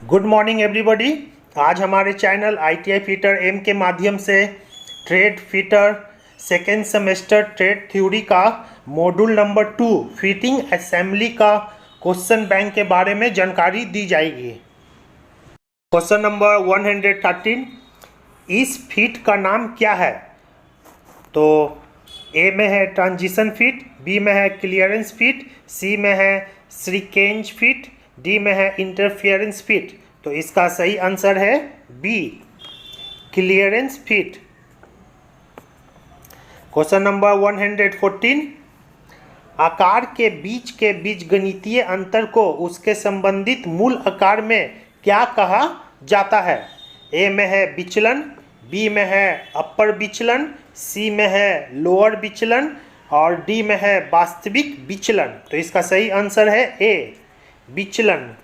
Good morning everybody. आज हमारे channel ITI fitter M के माध्यम से trade fitter second semester trade theory का मॉड्यूल नंबर 2 फिटिंग असेंबली का क्वेश्चन बैंक के बारे में जानकारी दी जाएगी। क्वेश्चन नंबर 113, इस फिट का नाम क्या है? तो ए में है ट्रांजिशन फिट, बी में है क्लियरेंस फिट, सी में है श्रिंकेज फिट, डी में है इंटरफेरेंस फिट। तो इसका सही आंसर है B, clearance fit. Question number 114, आकार के बीजगणितीय अंतर को उसके संबंधित मूल आकार में क्या कहा जाता है? ए में है विचलन, बी में है अपर विचलन, सी में है लोअर विचलन और डी में है वास्तविक विचलन। तो इसका सही आंसर है ए, विचलन।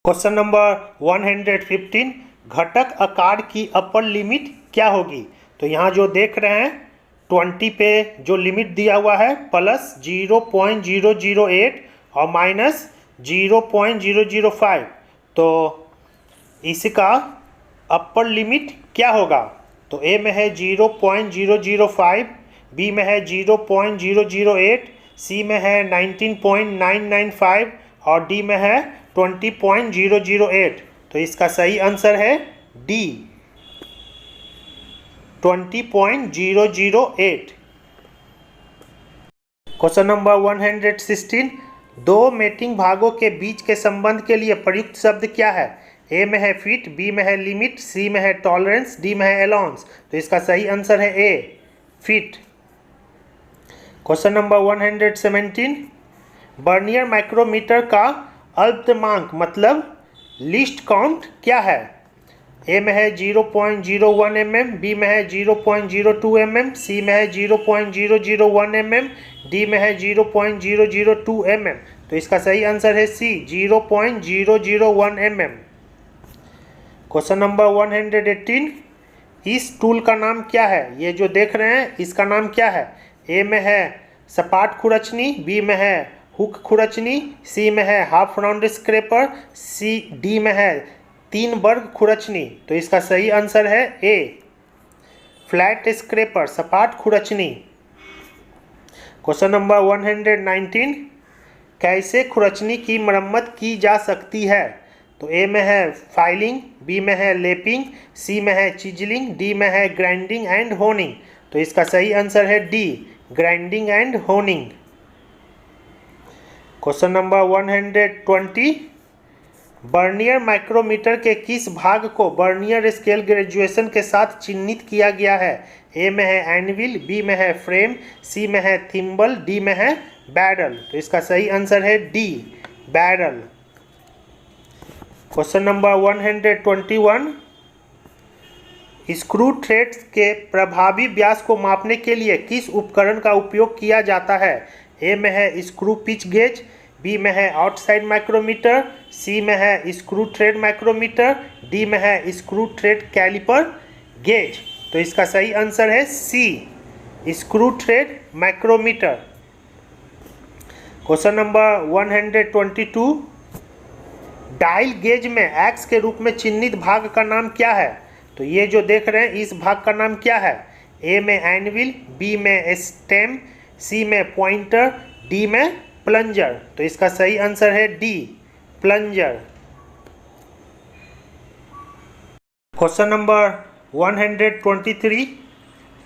क्वेश्चन नंबर 115, घटक आकार की अपर लिमिट क्या होगी? तो यहाँ जो देख रहे हैं 20 पे जो लिमिट दिया हुआ है प्लस 0.008 और माइनस 0.005, तो इसका अपर लिमिट क्या होगा? तो ए में है 0.005, बी में है 0.008, सी में है 19.995 और डी में है 20.008। तो इसका सही आंसर है डी, 20.008। क्वेश्चन नंबर 116, दो मेटिंग भागों के बीच के संबंध के लिए प्रयुक्त शब्द क्या है? ए में है फिट, बी में है लिमिट, सी में है टॉलरेंस, डी में है अलाउंस। तो इसका सही आंसर है A, fit. Question number 117, vernier micrometer का अल्पतमांक मतलब लीस्ट काउंट क्या है? ए में है 0.01 mm, बी में है 0.02 mm, सी में है 0.001 mm, डी में है 0.002 mm। तो इसका सही आंसर है सी, 0.001 mm। क्वेश्चन नंबर 118, इस टूल का नाम क्या है? ये जो देख रहे हैं इसका नाम क्या है? ए में है सपाट खुरचनी, बी में है हुक खुरचनी, सी में है हाफ राउंड स्क्रैपर, डी में है 3 वर्ग खुरचनी। तो इसका सही आंसर है ए, फ्लैट स्क्रैपर, सपाट खुरचनी। क्वेश्चन नंबर 119, कैसे खुरचनी की मरम्मत की जा सकती है? तो ए में है फाइलिंग, बी में है लेपिंग, सी में है चिजलिंग, डी में है ग्राइंडिंग एंड होनिंग। तो इसका सही आंसर है D, grinding and honing. Question number 120, vernier micrometer के किस भाग को वर्नियर स्केल ग्रेजुएशन के साथ चिन्हित किया गया है? ए में है एनविल, बी में है फ्रेम, सी में है थिम्बल, डी में है बैरल। तो इसका सही आंसर है D, barrel. Question number 121, screw threads के प्रभावी व्यास को मापने के लिए किस उपकरण का उपयोग किया जाता है? ए में है स्क्रू पिच गेज, बी में है आउटसाइड माइक्रोमीटर, सी में है स्क्रू थ्रेड माइक्रोमीटर, डी में है स्क्रू थ्रेड कैलिपर गेज। तो इसका सही आंसर है C, screw thread micrometer. Question number 122, dial gauge में एक्स के रूप में चिन्हित भाग का नाम क्या है? तो ये जो देख रहे हैं इस भाग का नाम क्या है? ए में एनविल, बी में स्टेम, सी में पॉइंटर, डी में प्लंजर। तो इसका सही आंसर है डी, प्लंजर। क्वेश्चन नंबर 123,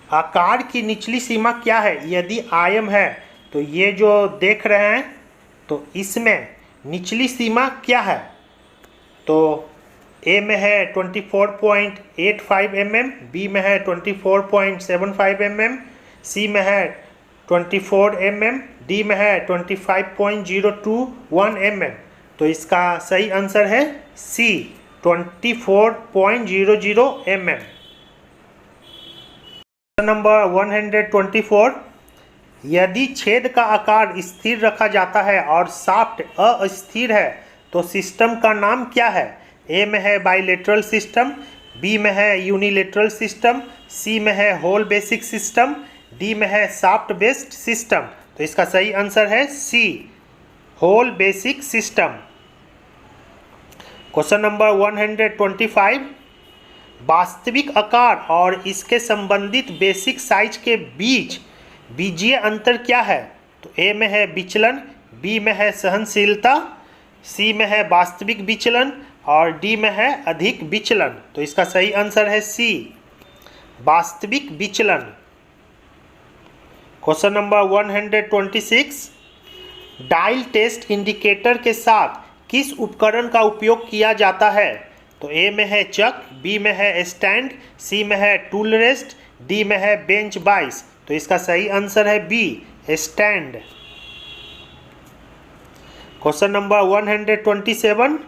आकार की निचली सीमा क्या है यदि आयम है? तो ये जो देख रहे हैं तो इसमें निचली सीमा क्या है? तो ए में है 24.85 mm, बी में है 24.75 mm, सी में है 24 mm, डी में है 25.021 mm। तो इसका सही आंसर है सी, 24.00 mm। नंबर 124, यदि छेद का आकार स्थिर रखा जाता है और शाफ्ट अस्थिर है तो सिस्टम का नाम क्या है? ए में है बाइलेटरल सिस्टम, बी में है यूनिलेटरल सिस्टम, सी में है होल बेसिक सिस्टम, डी में है शाफ्ट बेस्ड सिस्टम। तो इसका सही आंसर है C, hole basic system. Question number 125, वास्तविक आकार और इसके संबंधित बेसिक साइज के बीच बीजीय अंतर क्या है? तो ए में है विचलन, बी में है सहनशीलता, सी में है वास्तविक विचलन और डी में है अधिक विचलन। तो इसका सही आंसर है सी, वास्तविक विचलन। Question number 126, dial test indicator के साथ किस उपकरण का उपयोग किया जाता है? तो ए में है चक, बी में है स्टैंड, सी में है टूल रेस्ट, डी में है बेंच बाइस। तो इसका सही आंसर है बी, स्टैंड। क्वेश्चन नंबर 127,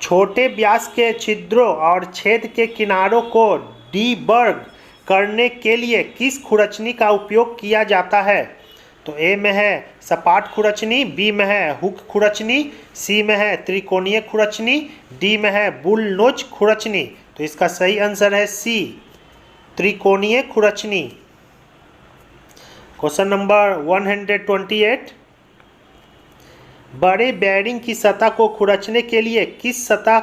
छोटे व्यास के छिद्रों और छेद के किनारों को डीबर्ग करने के लिए किस खुरचनी का उपयोग किया जाता है? तो ए में है सपाट खुरचनी, बी में है हुक खुरचनी, सी में है त्रिकोणीय खुरचनी, डी में है बुल नोच खुरचनी। तो इसका सही आंसर है सी, त्रिकोणीय खुरचनी। क्वेश्चन नंबर 128, बड़े बेयरिंग की सतह को खुरचने के लिए किस सतह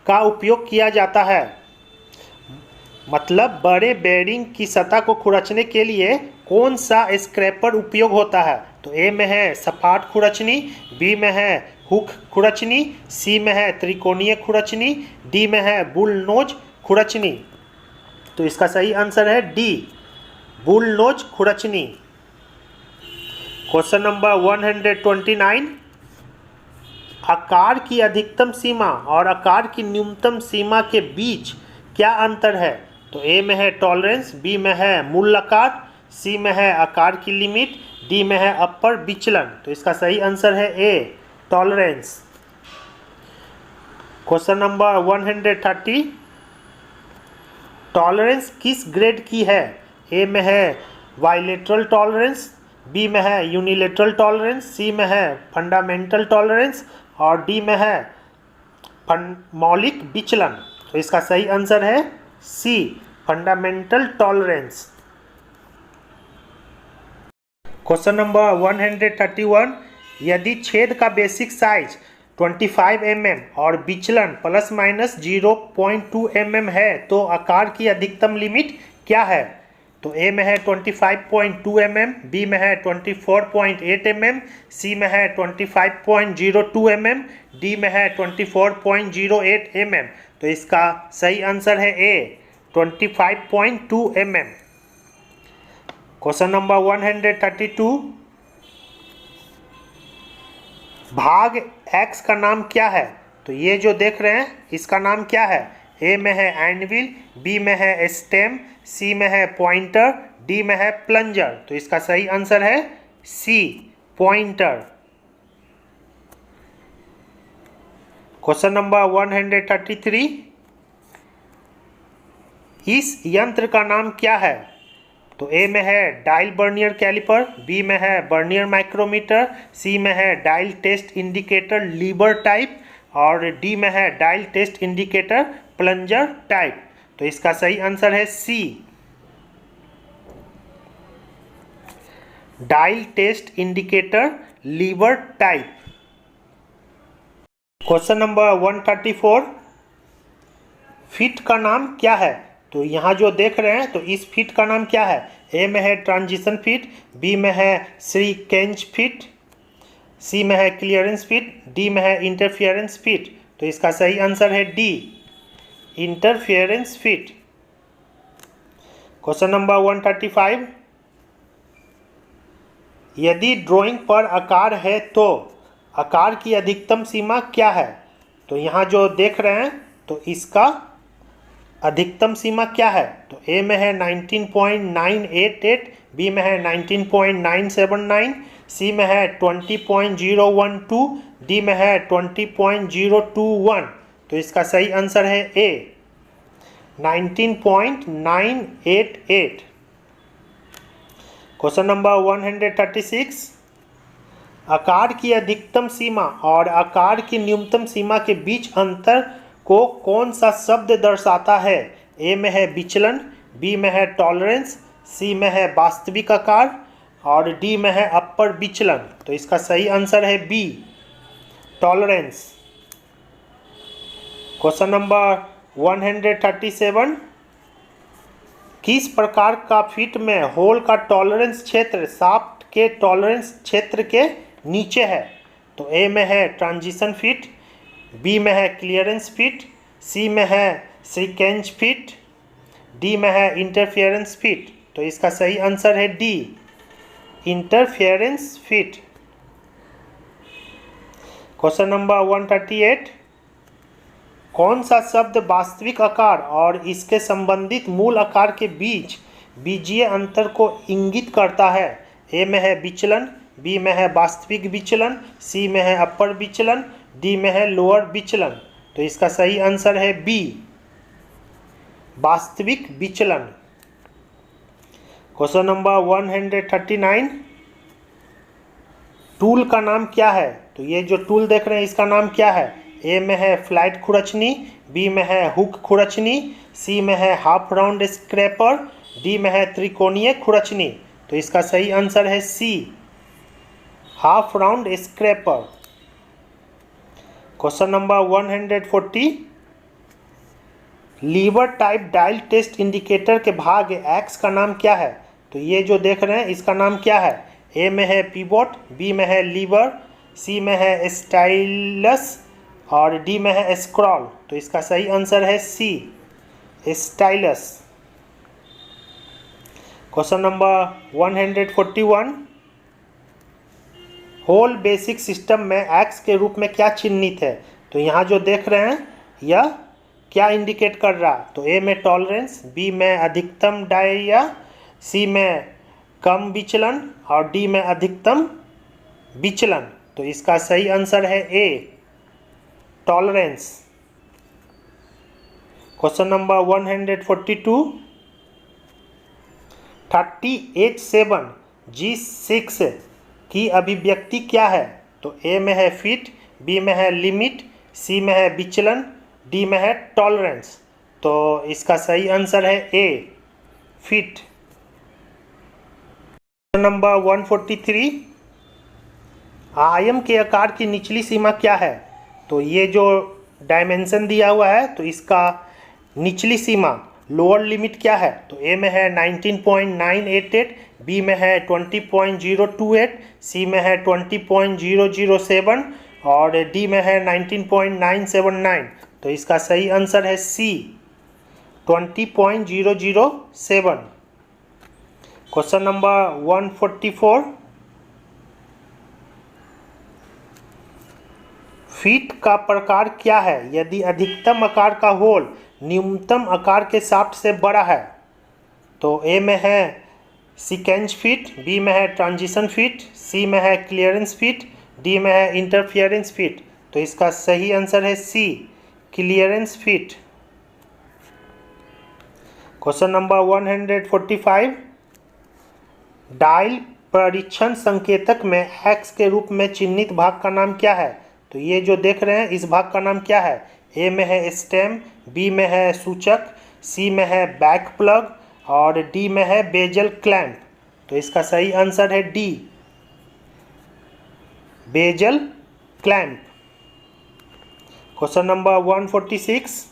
का उपयोग किया जाता है? मतलब बड़े बेयरिंग की सतह को खुरचने के लिए कौन सा स्क्रैपर उपयोग होता है? तो ए में है सपाट खुरचनी, बी में है हुक खुरचनी, सी में है त्रिकोणीय खुरचनी, डी में है बुल नोज खुरचनी। तो इसका सही आंसर है डी, बुल नोज खुरचनी। क्वेश्चन नंबर 129, आकार की अधिकतम सीमा और आकार की न्यूनतम सीमा के बीच क्या अंतर है? तो ए में है टॉलरेंस, बी में है मूल आकार, सी में है आकार की लिमिट, डी में है अपर विचलन। तो इसका सही आंसर है ए, टॉलरेंस। क्वेश्चन नंबर 130, टॉलरेंस किस ग्रेड की है? ए में है बाइलेटरल टॉलरेंस, बी में है यूनिलेटरल टॉलरेंस, सी में है फंडामेंटल टॉलरेंस और डी में है मौलिक विचलन। तो इसका सही आंसर है सी, फंडामेंटल टॉलरेंस। क्वेश्चन नंबर 131, यदि छेद का बेसिक साइज 25 mm और विचलन प्लस माइनस 0.2 mm है तो आकार की अधिकतम लिमिट क्या है? तो ए में है 25.2 mm, बी में है 24.8 mm, सी में है 25.02 mm, डी में है 24.08 mm। तो इसका सही आंसर है ए, 25.2 mm। क्वेश्चन नंबर 132, भाग x का नाम क्या है? तो ये जो देख रहे हैं इसका नाम क्या है? ए में है एनविल, बी में है स्टेम, सी में है पॉइंटर, डी में है प्लंजर। तो इसका सही आंसर है सी, पॉइंटर। क्वेश्चन नंबर 133, इस यंत्र का नाम क्या है? तो ए में है डायल बर्नियर कैलिपर, बी में है बर्नियर माइक्रोमीटर, सी में है dial test indicator lever type और डी में है dial test indicator plunger type. तो इसका सही आंसर है C, dial test indicator lever type. Question number 134, fit का नाम क्या है? तो यहाँ जो देख रहे हैं तो इस फिट का नाम क्या है? ए में है ट्रांजिशन फिट, बी में है श्रीकेंज फिट, सी में है क्लियरेंस फिट, डी में है इंटरफियरेंस फिट। तो इसका सही आंसर है D, interference fit. Question number 135, यदि ड्राइंग पर आकार है तो आकार की अधिकतम सीमा क्या है? तो यहाँ जो देख रहे हैं तो इसका अधिकतम सीमा क्या है? तो ए में है 19.988, बी में है 19.979, सी में है 20.012, डी में है 20.021। तो इसका सही आंसर है ए, 19.988। क्वेश्चन नंबर 136, आकार की अधिकतम सीमा और आकार की न्यूनतम सीमा के बीच अंतर को कौन सा शब्द दर्शाता है? ए में है विचलन, बी में है टॉलरेंस, सी में है वास्तविक आकार और डी में है अपर विचलन। तो इसका सही आंसर है बी, टॉलरेंस। क्वेश्चन नंबर 137, किस प्रकार का फीट में होल का टॉलरेंस क्षेत्र शाफ्ट के टॉलरेंस क्षेत्र के नीचे है? तो ए में है ट्रांजिशन फीट, बी में है क्लियरेंस फीट, सी में है सीकेंज फीट, डी में है इंटरफेरेंस फीट। तो इसका सही आंसर है D, interference feet. Question number 138, कौन सा शब्द वास्तविक आकार और इसके संबंधित मूल आकार के बीच बीजीय अंतर को इंगित करता है? ए में है विचलन, बी में है वास्तविक विचलन, सी में है अपर विचलन, डी में है लोअर विचलन। तो इसका सही आंसर है बी, वास्तविक विचलन। क्वेश्चन नंबर 139, टूल का नाम क्या है? तो ये जो टूल देख रहे हैं इसका नाम क्या है? ए में है फ्लैट खुरचनी, बी में है हुक खुरचनी, सी में है हाफ राउंड स्क्रैपर, डी में है त्रिकोणीय खुरचनी। तो इसका सही आंसर है C, half round scraper. Question number 140, lever type dial test indicator के भाग एक्स का नाम क्या है? तो ये जो देख रहे हैं इसका नाम क्या है? ए में है पिवोट, बी में है लीवर, सी में है स्टाइलस और डी में है स्क्रॉल। तो इसका सही आंसर है C, stylus. Question number 141, hole basic system में एक्स के रूप में क्या चिन्हित है? तो यहाँ जो देख रहे हैं यह क्या इंडिकेट कर रहा? तो ए में टॉलरेंस, बी में अधिकतम डायरिया, सी में कम विचलन और डी में अधिकतम विचलन। तो इसका सही आंसर है ए, tolerance. Question number 142, 38H7 G6 की अभिव्यक्ति क्या है? तो ए में है फीट, बी में है लिमिट, सी में है विचलन, डी में है टॉलरेंस। तो इसका सही आंसर है ए, फीट। नंबर 143, आयम के आकार की निचली सीमा क्या है? तो ये जो डायमेंशन दिया हुआ है तो इसका निचली सीमा लोअर लिमिट क्या है? तो ए में है 19.988, बी में है 20.028, सी में है 20.007 और डी में है 19.979। तो इसका सही आंसर है सी, 20.007। क्वेश्चन नंबर 144, फीट का प्रकार क्या है यदि अधिकतम आकार का होल न्यूनतम आकार के शाफ्ट से बड़ा है? तो ए में है सीकेंज फीट, बी में है ट्रांजिशन फीट, सी में है क्लियरेंस फीट, डी में है इंटरफेरेंस फीट। तो इसका सही आंसर है C, clearance fit. Question number 145, dial परीक्षण संकेतक में एक्स के रूप में चिन्हित भाग का नाम क्या है? तो ये जो देख रहे हैं इस भाग का नाम क्या है? ए में है स्टेम, बी में है सूचक, सी में है बैक प्लग और डी में है बेजल क्लैंप। तो इसका सही आंसर है D, bezel clamp. Question number 146,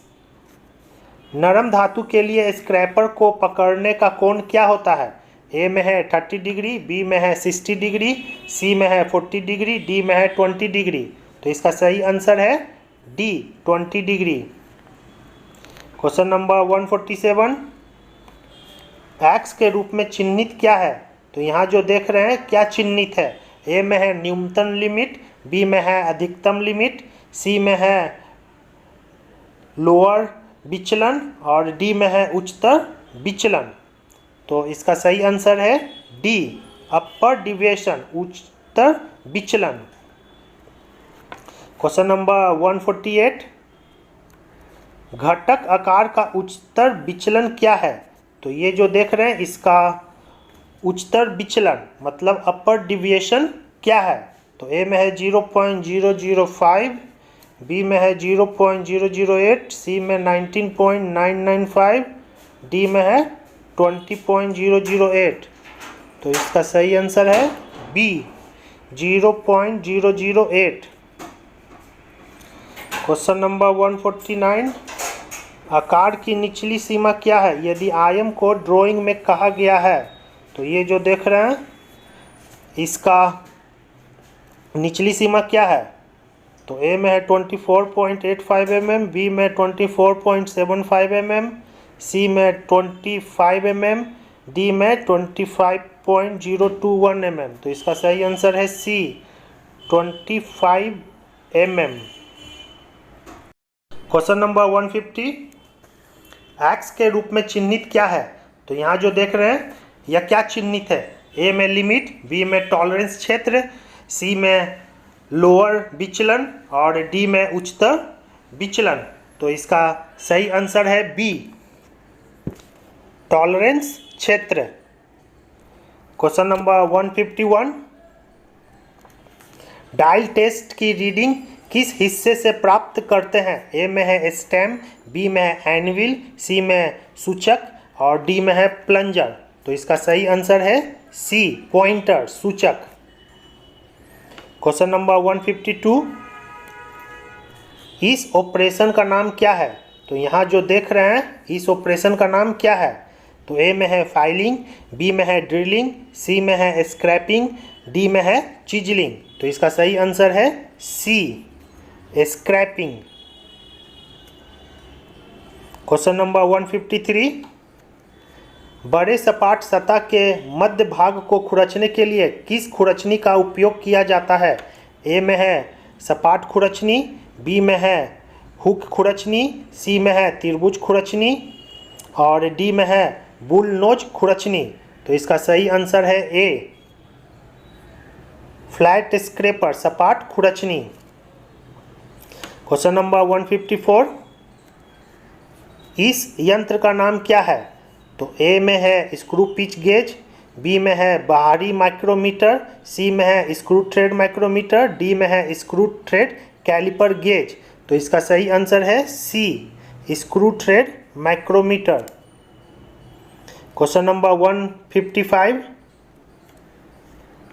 नरम धातु के लिए स्क्रैपर को पकड़ने का कोण क्या होता है? ए में है 30 डिग्री, बी में है 60 डिग्री, सी में है 40 डिग्री, डी में है 20 डिग्री। तो इसका सही आंसर है D, 20 degree. Question number 147, x के रूप में चिन्हित क्या है? तो यहाँ जो देख रहे हैं क्या चिन्हित है? ए में है न्यूनतम लिमिट, बी में है अधिकतम लिमिट, सी में है लोअर विचलन और डी में है उच्चतर विचलन। तो इसका सही आंसर है डी, अपर डिविएशन, उच्चतर विचलन। क्वेश्चन नंबर 148, घटक आकार का उच्चतर विचलन क्या है? तो ये जो देख रहे हैं इसका उच्चतर विचलन मतलब अपर डिविएशन क्या है? तो ए में है 0.005, बी में है 0.008, सी में 19.995, डी में है 20.008। तो इसका सही आंसर है बी, 0.008। क्वेश्चन नंबर 149, आकार की निचली सीमा क्या है यदि आयम को ड्राइंग में कहा गया है। तो ये जो देख रहे हैं इसका निचली सीमा क्या है। तो ए में है 24.85 mm, बी में 24.75 mm, सी में 25 mm, डी में 25.021 mm। तो इसका सही आंसर है सी 25 mm। क्वेश्चन नंबर 150, एक्स के रूप में चिन्हित क्या है। तो यहाँ जो देख रहे हैं यह क्या चिन्हित है। ए में लिमिट, बी में टॉलरेंस क्षेत्र, सी में लोअर विचलन और डी में उच्चतर विचलन। तो इसका सही आंसर है बी टॉलरेंस क्षेत्र। क्वेश्चन नंबर 151, डायल टेस्ट की रीडिंग किस हिस्से से प्राप्त करते हैं। ए में है स्टेम, बी में है एनविल, सी में सूचक और डी में है प्लंजर। तो इसका सही आंसर है सी पॉइंटर सूचक। क्वेश्चन नंबर 152, इस ऑपरेशन का नाम क्या है। तो यहाँ जो देख रहे हैं इस ऑपरेशन का नाम क्या है। तो ए में है फाइलिंग, बी में है ड्रिलिंग, सी में है स्क्रैपिंग, डी में है चिजलिंग। तो इसका सही आंसर है सी स्क्रैपिंग। क्वेश्चन नंबर 153, बड़े सपाट सतह के मध्य भाग को खुरचने के लिए किस खुरचनी का उपयोग किया जाता है। ए में है सपाट खुरचनी, बी में है हुक खुरचनी, सी में है त्रिभुज खुरचनी और डी में है बुल नोज खुरचनी। तो इसका सही आंसर है ए फ्लैट स्क्रैपर सपाट खुरचनी। क्वेश्चन नंबर 154, इस यंत्र का नाम क्या है। तो ए में है स्क्रू पिच गेज, बी में है बाहरी माइक्रोमीटर, सी में है स्क्रू थ्रेड माइक्रोमीटर, डी में है स्क्रू थ्रेड कैलिपर गेज। तो इसका सही आंसर है C screw thread micrometer. Question number 155,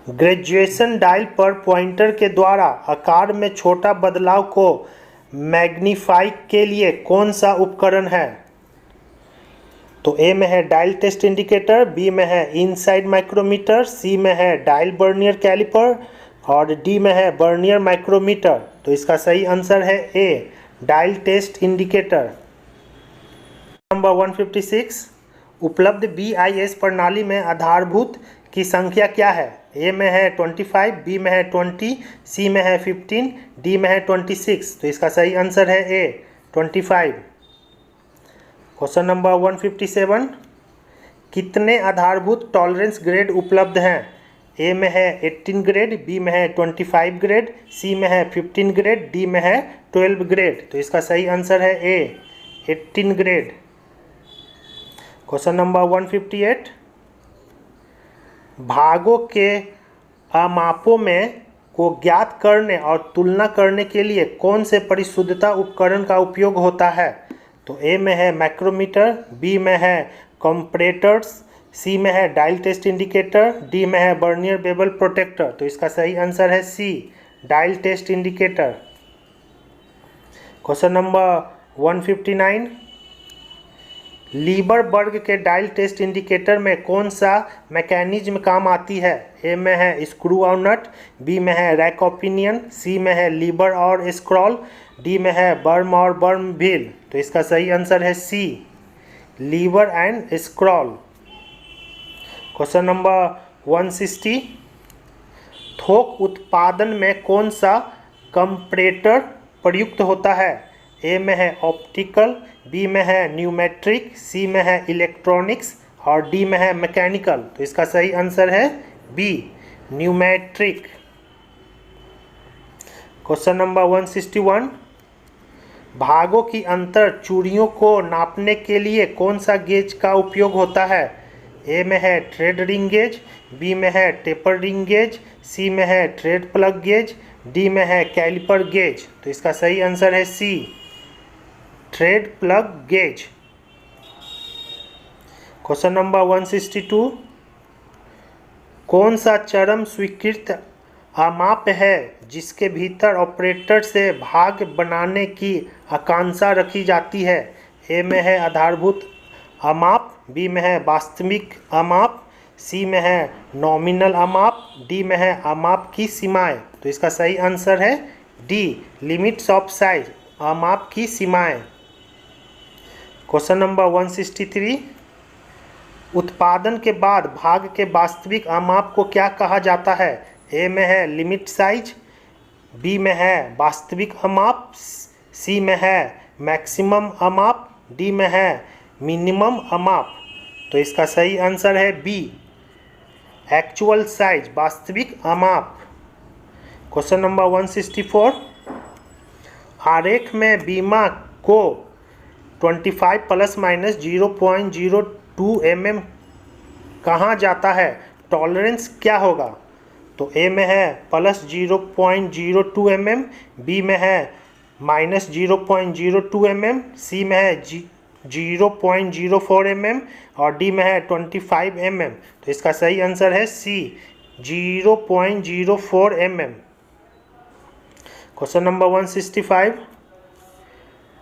graduation dial पर पॉइंटर के द्वारा आकार में छोटा बदलाव को मैग्नीफाई के लिए कौन सा उपकरण है। तो ए में है डायल टेस्ट इंडिकेटर, बी में है इनसाइड माइक्रोमीटर, सी में है डायल बर्नियर कैलिपर और डी में है बर्नियर माइक्रोमीटर। तो इसका सही आंसर है ए डायल टेस्ट इंडिकेटर। नंबर 156, उपलब्ध BIS प्रणाली में आधारभूत की संख्या क्या है। ए में है 25, बी में है 20, सी में है 15, डी में है 26। तो इसका सही आंसर है ए 25। क्वेश्चन नंबर 157, कितने आधारभूत टॉलरेंस ग्रेड उपलब्ध हैं। ए में है 18 ग्रेड, बी में है 25 ग्रेड, सी में है 15 ग्रेड, डी में है 12 ग्रेड। तो इसका सही आंसर है ए 18 ग्रेड। क्वेश्चन नंबर 158, भागों के मापों में को ज्ञात करने और तुलना करने के लिए कौन से परिशुद्धता उपकरण का उपयोग होता है। तो ए में है माइक्रोमीटर, बी में है कंपैरेटर्स, सी में है डायल टेस्ट इंडिकेटर, डी में है बर्नियर बेवल प्रोटेक्टर। तो इसका सही आंसर है C dial test indicator. Question number 159, लीबर वर्ग के डायल टेस्ट इंडिकेटर में कौन सा मैकेनिज्म काम आती है। ए में है स्क्रू और नट, बी में है रैक ऑफ पिनियन, सी में है लीबर और स्क्रॉल, डी में है बर्म और बर्म व्हील। तो इसका सही आंसर है C lever and scroll. Question number 160, थोक उत्पादन में कौन सा कंपैरेटर प्रयुक्त होता है। ए में है ऑप्टिकल, बी में है न्यूमेट्रिक, सी में है इलेक्ट्रॉनिक्स और डी में है मैकेनिकल। तो इसका सही आंसर है बी न्यूमेट्रिक। क्वेश्चन नंबर 161, भागों की अंतर चूड़ियों को नापने के लिए कौन सा गेज का उपयोग होता है। ए में है थ्रेड रिंग गेज, बी में है टेपर रिंग गेज, सी में है थ्रेड प्लग गेज, डी में है कैलिपर गेज। तो इसका सही आंसर है C thread plug gauge. Question number 162, कौन सा चरम स्वीकृत अमाप है जिसके भीतर ऑपरेटर से भाग बनाने की आकांक्षा रखी जाती है? ए में है आधारभूत अमाप, बी में है वास्तविक अमाप, सी में है नॉमिनल अमाप, डी में है अमाप की सीमाएं। तो इसका सही आंसर है डी, लिमिट्स ऑफ साइज, अमाप की सीमाएं। क्वेश्चन नंबर 163, उत्पादन के बाद भाग के वास्तविक अमाप को क्या कहा जाता है? ए में है लिमिट साइज, बी में है वास्तविक अमाप, सी में है मैक्सिमम अमाप, डी में है मिनिमम अमाप। तो इसका सही आंसर है बी, एक्चुअल साइज, वास्तविक अमाप। क्वेश्चन नंबर 164, आरेख में बीमा को 25 ± 0.02 mm कहाँ जाता है? टॉलरेंस क्या होगा? तो ए में है +0.02 mm, बी में है -0.02 mm, सी में है 0.04 mm और डी में है 25 mm। तो इसका सही आंसर है सी, 0.04 mm। क्वेश्चन नंबर 165,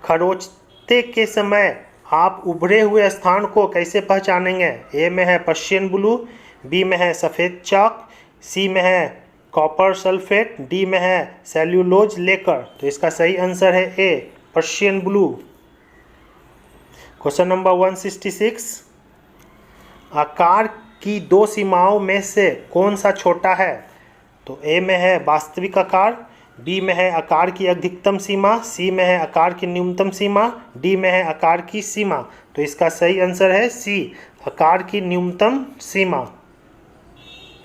खरोंचते के समय आप उभरे हुए स्थान को कैसे पहचानेंगे? ए में है पर्शियन ब्लू, बी में है सफ़ेद चाक, सी में है कॉपर सल्फेट, डी में है सेल्यूलोज लेकर। तो इसका सही आंसर है ए, पर्शियन ब्लू। क्वेश्चन नंबर 166, आकार की दो सीमाओं में से कौन सा छोटा है? तो ए में है वास्तविक आकार, बी में है आकार की अधिकतम सीमा, सी में है आकार की न्यूनतम सीमा, डी में है आकार की सीमा। तो इसका सही आंसर है सी, आकार की न्यूनतम सीमा।